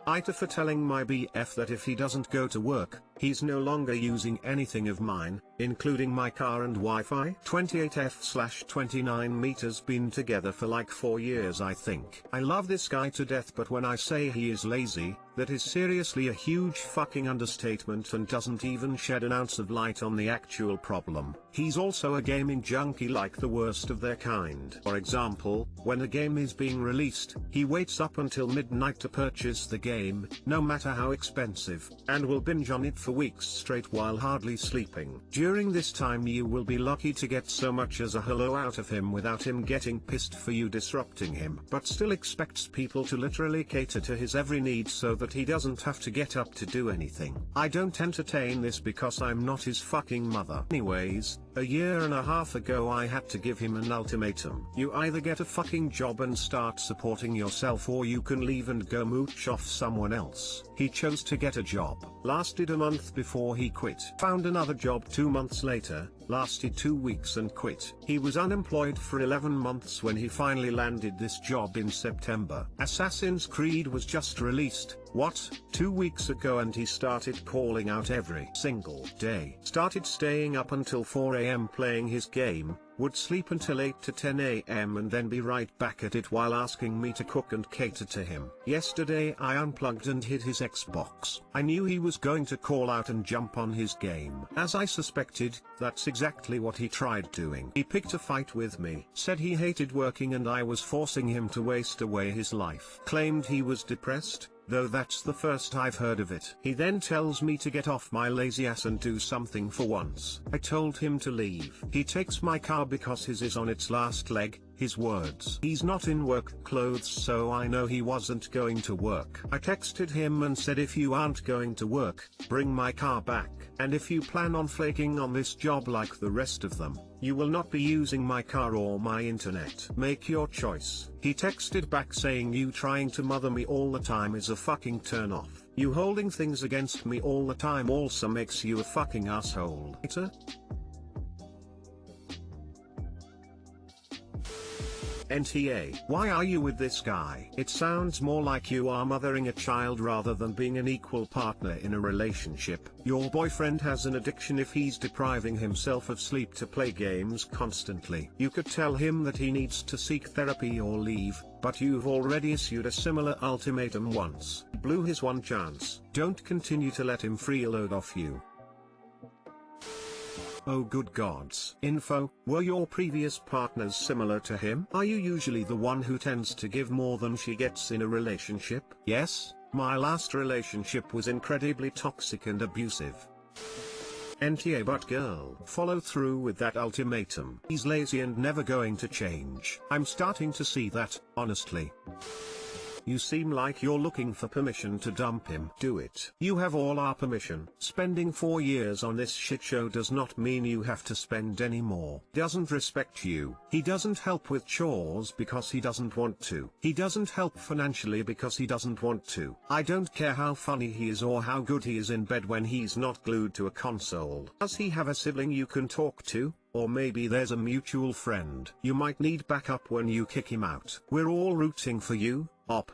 AITA for telling my BF that if he doesn't go to work, he's no longer using anything of mine, including my car and Wi-Fi. 28F/29 meters been together for like 4 years I think. I love this guy to death, but when I say he is lazy, that is seriously a huge fucking understatement and doesn't even shed an ounce of light on the actual problem. He's also a gaming junkie like the worst of their kind. For example, when a game is being released, he waits up until midnight to purchase the game, no matter how expensive, and will binge on it for weeks straight while hardly sleeping. During this time you will be lucky to get so much as a hello out of him without him getting pissed for you disrupting him, but still expects people to literally cater to his every need so that he doesn't have to get up to do anything. I don't entertain this because I'm not his fucking mother. Anyways, a year and a half ago I had to give him an ultimatum. You either get a fucking job and start supporting yourself, or you can leave and go mooch off someone else. He chose to get a job. Lasted a month before he quit. Found another job 2 months later, lasted 2 weeks and quit. He was unemployed for 11 months when he finally landed this job in September. Assassin's Creed was just released, 2 weeks ago, and he started calling out every single day. Started staying up until 4 AM playing his game, would sleep until 8 to 10 AM and then be right back at it while asking me to cook and cater to him. Yesterday I unplugged and hit his Xbox. I knew he was going to call out and jump on his game. As I suspected, that's exactly what he tried doing. He picked a fight with me, said he hated working and I was forcing him to waste away his life. Claimed he was depressed, though that's the first I've heard of it. He then tells me to get off my lazy ass and do something for once. I told him to leave. He takes my car because his is on its last leg, his words. He's not in work clothes, so I know he wasn't going to work. I texted him and said, if you aren't going to work, bring my car back. And if you plan on flaking on this job like the rest of them, you will not be using my car or my internet. Make your choice. He texted back saying, you trying to mother me all the time is a fucking turn off. You holding things against me all the time also makes you a fucking asshole. NTA. Why are you with this guy? It sounds more like you are mothering a child rather than being an equal partner in a relationship. Your boyfriend has an addiction if he's depriving himself of sleep to play games constantly. You could tell him that he needs to seek therapy or leave, but you've already issued a similar ultimatum once. Blew his one chance. Don't continue to let him freeload off you. Oh good gods. Info, were your previous partners similar to him? Are you usually the one who tends to give more than she gets in a relationship? Yes, my last relationship was incredibly toxic and abusive. NTA, but girl, follow through with that ultimatum. He's lazy and never going to change. I'm starting to see that, honestly. You seem like you're looking for permission to dump him. Do it. You have all our permission. Spending 4 years on this shit show does not mean you have to spend any more. Doesn't respect you. He doesn't help with chores because he doesn't want to. He doesn't help financially because he doesn't want to. I don't care how funny he is or how good he is in bed when he's not glued to a console. Does he have a sibling you can talk to? Or maybe there's a mutual friend. You might need backup when you kick him out. We're all rooting for you, op.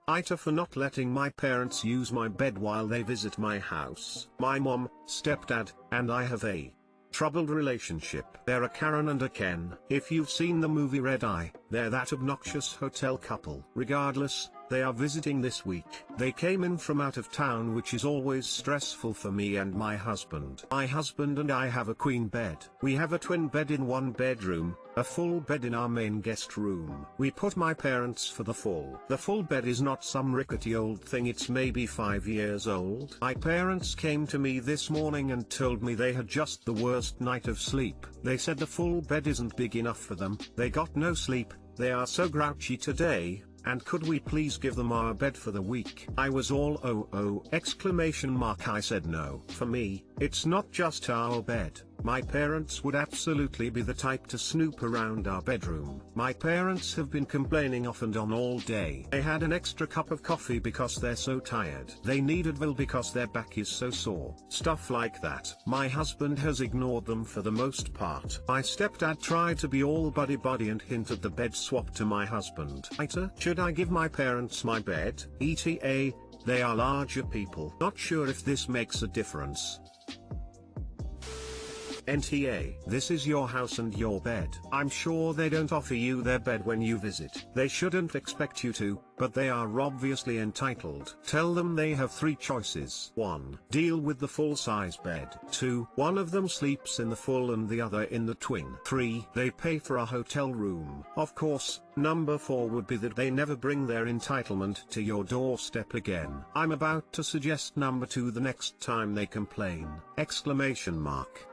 AITA for not letting my parents use my bed while they visit my house. My mom, stepdad, and I have a troubled relationship. They're a Karen and a Ken. If you've seen the movie Red Eye, they're that obnoxious hotel couple. Regardless, they are visiting this week. They came in from out of town, which is always stressful for me and my husband. My husband and I have a queen bed. We have a twin bed in one bedroom, a full bed in our main guest room. We put my parents for the full. The full bed is not some rickety old thing, it's maybe 5 years old. My parents came to me this morning and told me they had just the worst night of sleep. They said the full bed isn't big enough for them, they got no sleep, they are so grouchy today, and could we please give them our bed for the week? I was all exclamation mark. I said no. For me, it's not just our bed, My parents would absolutely be the type to snoop around our bedroom. My parents have been complaining off and on all day. They had an extra cup of coffee because they're so tired. They need Advil because their back is so sore. Stuff like that. My husband has ignored them for the most part. My stepdad tried to be all buddy-buddy and hint at the bed swap to my husband. AITA, should I give my parents my bed? ETA, they are larger people. Not sure if this makes a difference. NTA, this is your house and your bed. I'm sure they don't offer you their bed when you visit. They shouldn't expect you to, but they are obviously entitled. Tell them they have 3 choices. 1. Deal with the full-size bed. 2. One of them sleeps in the full and the other in the twin. 3. They pay for a hotel room. Of course, number 4 would be that they never bring their entitlement to your doorstep again. I'm about to suggest number 2 the next time they complain. Exclamation mark.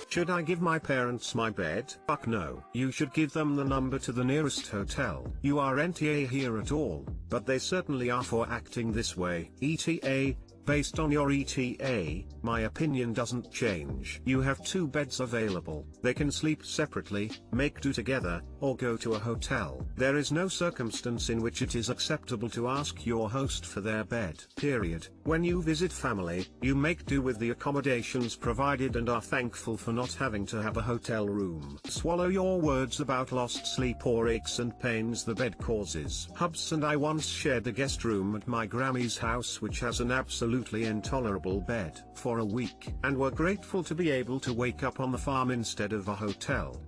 Should I give my parents my bed? Fuck no. You should give them the number to the nearest hotel. You are NTA here at all, but they certainly are for acting this way. ETA, based on your ETA, my opinion doesn't change. You have 2 beds available. They can sleep separately, make do together, or go to a hotel. There is no circumstance in which it is acceptable to ask your host for their bed. Period. When you visit family, you make do with the accommodations provided and are thankful for not having to have a hotel room. Swallow your words about lost sleep or aches and pains the bed causes. Hubs and I once shared a guest room at my Grammy's house, which has an absolutely intolerable bed, for a week, and were grateful to be able to wake up on the farm instead of a hotel.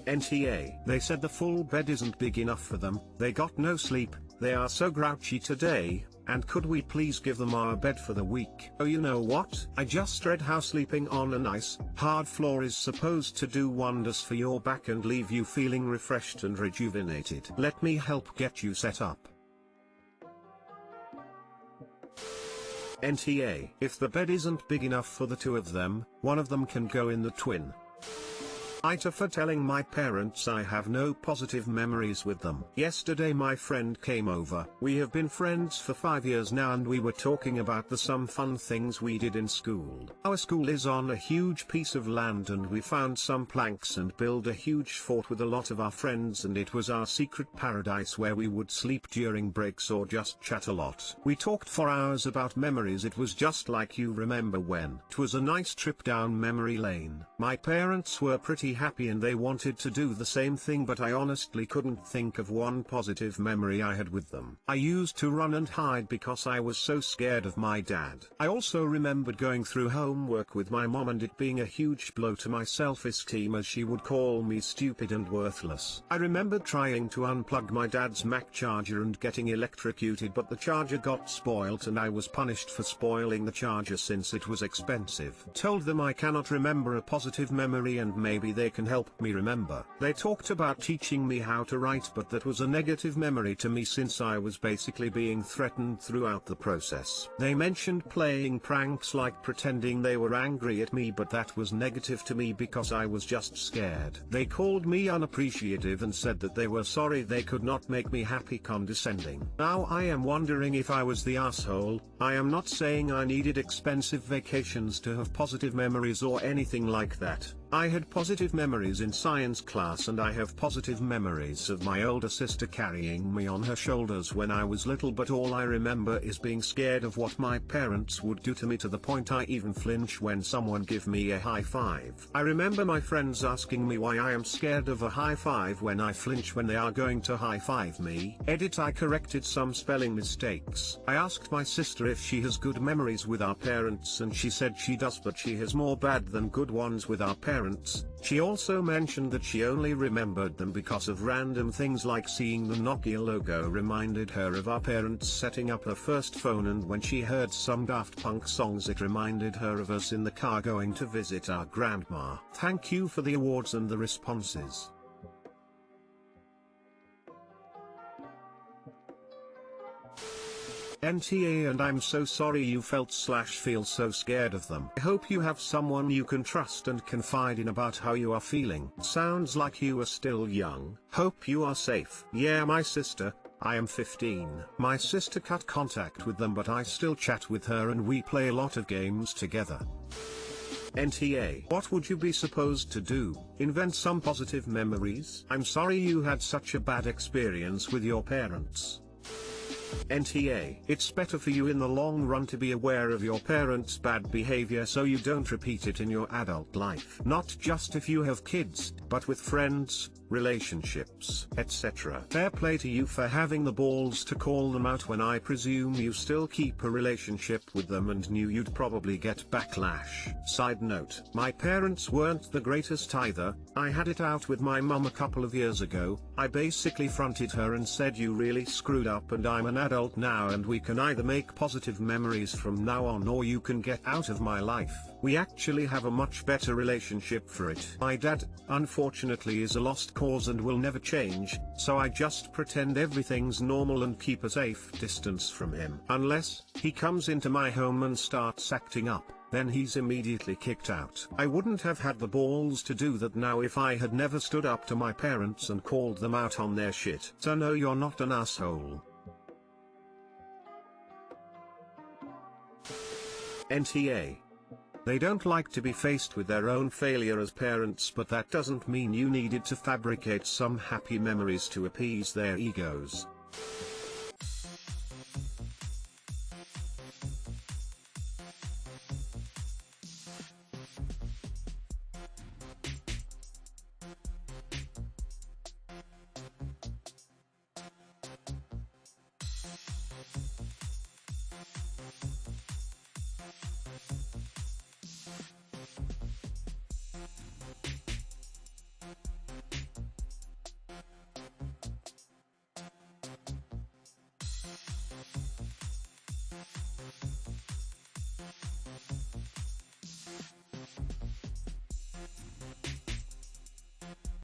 NTA, they said the full bed isn't big enough for them, they got no sleep, they are so grouchy today, and could we please give them our bed for the week? Oh, you know what? I just read how sleeping on a nice, hard floor is supposed to do wonders for your back and leave you feeling refreshed and rejuvenated. Let me help get you set up. NTA, if the bed isn't big enough for the 2 of them, one of them can go in the twin. AITA, for telling my parents I have no positive memories with them. Yesterday my friend came over. We have been friends for 5 years now and we were talking about some fun things we did in school. Our school is on a huge piece of land and we found some planks and built a huge fort with a lot of our friends, and it was our secret paradise where we would sleep during breaks or just chat a lot. We talked for hours about memories. It was just like you remember when. It was a nice trip down memory lane. My parents were pretty happy and they wanted to do the same thing, but I honestly couldn't think of one positive memory I had with them. I used to run and hide because I was so scared of my dad. I also remembered going through homework with my mom and it being a huge blow to my self-esteem as she would call me stupid and worthless. I remembered trying to unplug my dad's Mac charger and getting electrocuted, but the charger got spoilt and I was punished for spoiling the charger since it was expensive. Told them I cannot remember a positive memory and maybe they can help me remember. They talked about teaching me how to write, but that was a negative memory to me since I was basically being threatened throughout the process. They mentioned playing pranks like pretending they were angry at me, but that was negative to me because I was just scared. They called me unappreciative and said that they were sorry they could not make me happy. Condescending. Now I am wondering if I was the asshole. I am not saying I needed expensive vacations to have positive memories or anything like that. I had positive memories in science class and I have positive memories of my older sister carrying me on her shoulders when I was little, but all I remember is being scared of what my parents would do to me, to the point I even flinch when someone give me a high five. I remember my friends asking me why I am scared of a high five when I flinch when they are going to high five me. Edit, I corrected some spelling mistakes. I asked my sister if she has good memories with our parents and she said she does, but she has more bad than good ones with our parents. She also mentioned that she only remembered them because of random things like seeing the Nokia logo reminded her of our parents setting up her first phone, and when she heard some Daft Punk songs it reminded her of us in the car going to visit our grandma. Thank you for the awards and the responses. NTA, and I'm so sorry you feel so scared of them. I hope you have someone you can trust and confide in about how you are feeling. Sounds like you are still young. Hope you are safe. Yeah, my sister, I am 15. My sister cut contact with them, but I still chat with her and we play a lot of games together. NTA. What would you be supposed to do? Invent some positive memories? I'm sorry you had such a bad experience with your parents. NTA. It's better for you in the long run to be aware of your parents' bad behavior so you don't repeat it in your adult life. Not just if you have kids, but with friends, relationships, etc. Fair play to you for having the balls to call them out when I presume you still keep a relationship with them and knew you'd probably get backlash. Side note, my parents weren't the greatest either. I had it out with my mum a couple of years ago. I basically fronted her and said you really screwed up and I'm an adult now and we can either make positive memories from now on or you can get out of my life. We actually have a much better relationship for it. My dad, unfortunately, is a lost cause and will never change, so I just pretend everything's normal and keep a safe distance from him. Unless he comes into my home and starts acting up, then he's immediately kicked out. I wouldn't have had the balls to do that now if I had never stood up to my parents and called them out on their shit. So no, you're not an asshole. NTA. They don't like to be faced with their own failure as parents, but that doesn't mean you needed to fabricate some happy memories to appease their egos.